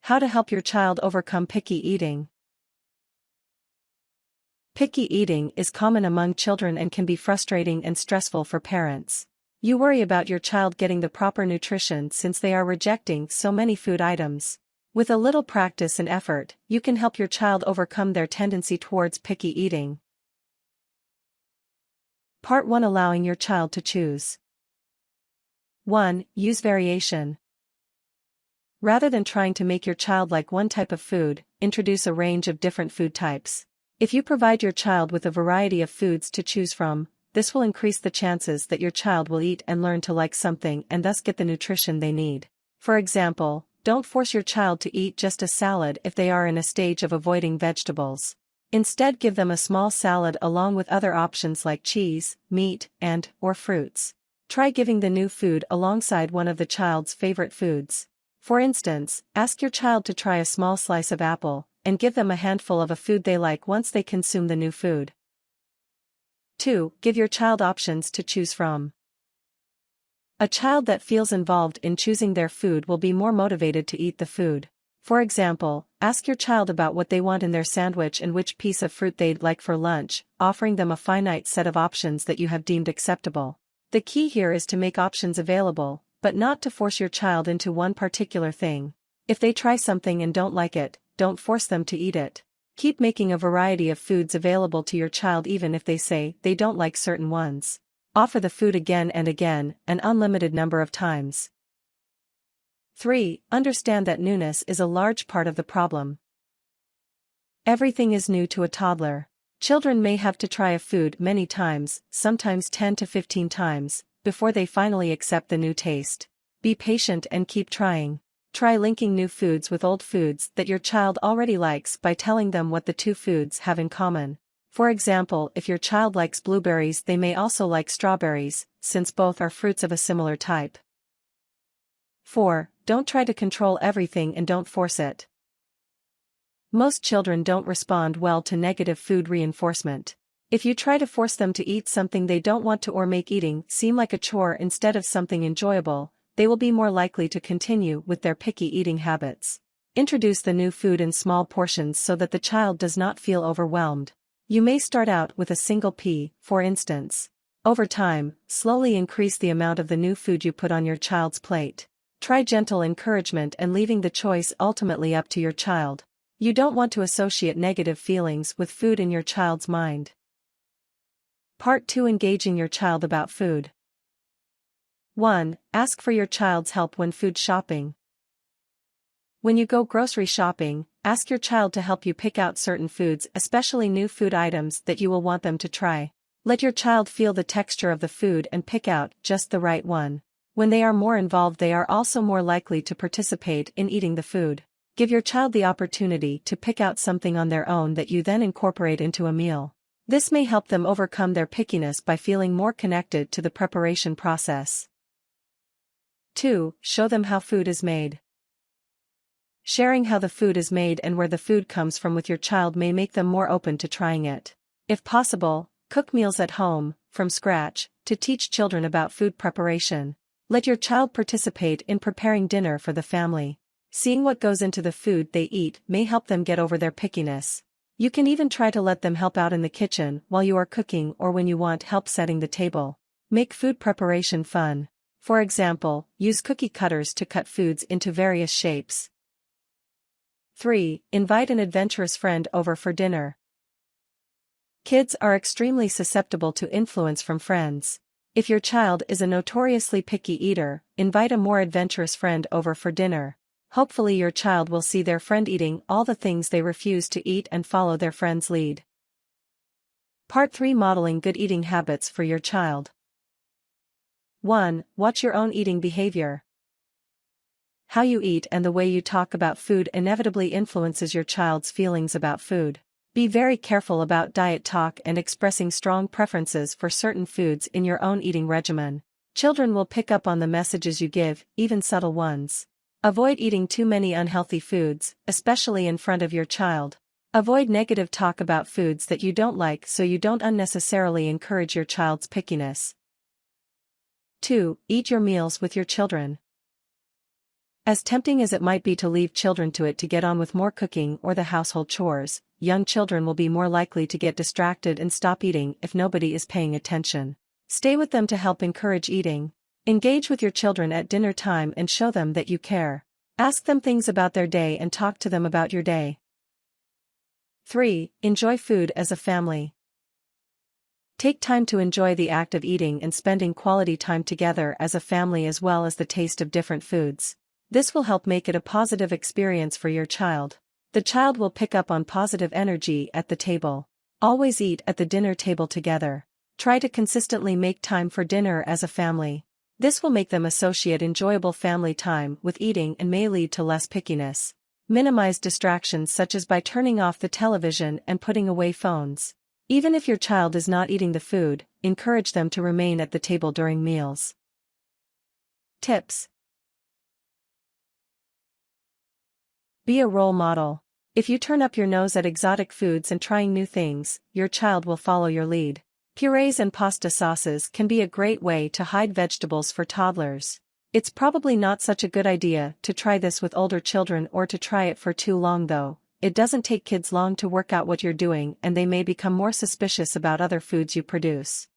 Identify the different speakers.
Speaker 1: How to help your child overcome picky eating. Picky eating is common among children and can be frustrating and stressful for parents. You worry about your child getting the proper nutrition since they are rejecting so many food items. With a little practice and effort, you can help your child overcome their tendency towards picky eating. Part 1. Allowing your child to choose. 1. Use variation. Rather than trying to make your child like one type of food, introduce a range of different food types. If you provide your child with a variety of foods to choose from, this will increase the chances that your child will eat and learn to like something and thus get the nutrition they need. For example, don't force your child to eat just a salad if they are in a stage of avoiding vegetables. Instead, give them a small salad along with other options like cheese, meat, or fruits. Try giving the new food alongside one of the child's favorite foods. For instance, ask your child to try a small slice of apple, and give them a handful of a food they like once they consume the new food. 2. Give your child options to choose from. A child that feels involved in choosing their food will be more motivated to eat the food. For example, ask your child about what they want in their sandwich and which piece of fruit they'd like for lunch, offering them a finite set of options that you have deemed acceptable. The key here is to make options available, but not to force your child into one particular thing. If they try something and don't like it, don't force them to eat it. Keep making a variety of foods available to your child even if they say they don't like certain ones. Offer the food again and again, an unlimited number of times. 3. Understand that newness is a large part of the problem. Everything is new to a toddler. Children may have to try a food many times, sometimes 10 to 15 times, before they finally accept the new taste. Be patient and keep trying. Try linking new foods with old foods that your child already likes by telling them what the two foods have in common. For example, if your child likes blueberries, they may also like strawberries, since both are fruits of a similar type. 4. Don't try to control everything and don't force it. Most children don't respond well to negative food reinforcement. If you try to force them to eat something they don't want to or make eating seem like a chore instead of something enjoyable, they will be more likely to continue with their picky eating habits. Introduce the new food in small portions so that the child does not feel overwhelmed. You may start out with a single pea, for instance. Over time, slowly increase the amount of the new food you put on your child's plate. Try gentle encouragement and leaving the choice ultimately up to your child. You don't want to associate negative feelings with food in your child's mind. Part 2. Engaging your child about food. 1. Ask for your child's help when food shopping. When you go grocery shopping, ask your child to help you pick out certain foods, especially new food items that you will want them to try. Let your child feel the texture of the food and pick out just the right one. When they are more involved, they are also more likely to participate in eating the food. Give your child the opportunity to pick out something on their own that you then incorporate into a meal. This may help them overcome their pickiness by feeling more connected to the preparation process. 2. Show them how food is made. Sharing how the food is made and where the food comes from with your child may make them more open to trying it. If possible, cook meals at home, from scratch, to teach children about food preparation. Let your child participate in preparing dinner for the family. Seeing what goes into the food they eat may help them get over their pickiness. You can even try to let them help out in the kitchen while you are cooking or when you want help setting the table. Make food preparation fun. For example, use cookie cutters to cut foods into various shapes. 3. Invite an adventurous friend over for dinner. Kids are extremely susceptible to influence from friends. If your child is a notoriously picky eater, invite a more adventurous friend over for dinner. Hopefully your child will see their friend eating all the things they refuse to eat and follow their friend's lead. Part 3. Modeling good eating habits for your child. 1. Watch your own eating behavior. How you eat and the way you talk about food inevitably influences your child's feelings about food. Be very careful about diet talk and expressing strong preferences for certain foods in your own eating regimen. Children will pick up on the messages you give, even subtle ones. Avoid eating too many unhealthy foods, especially in front of your child. Avoid negative talk about foods that you don't like so you don't unnecessarily encourage your child's pickiness. 2. Eat your meals with your children. As tempting as it might be to leave children to it to get on with more cooking or the household chores, young children will be more likely to get distracted and stop eating if nobody is paying attention. Stay with them to help encourage eating. Engage with your children at dinner time and show them that you care. Ask them things about their day and talk to them about your day. 3. Enjoy food as a family. Take time to enjoy the act of eating and spending quality time together as a family as well as the taste of different foods. This will help make it a positive experience for your child. The child will pick up on positive energy at the table. Always eat at the dinner table together. Try to consistently make time for dinner as a family. This will make them associate enjoyable family time with eating and may lead to less pickiness. Minimize distractions such as by turning off the television and putting away phones. Even if your child is not eating the food, encourage them to remain at the table during meals. Tips. Be a role model. If you turn up your nose at exotic foods and trying new things, your child will follow your lead. Purees and pasta sauces can be a great way to hide vegetables for toddlers. It's probably not such a good idea to try this with older children or to try it for too long though. It doesn't take kids long to work out what you're doing and they may become more suspicious about other foods you produce.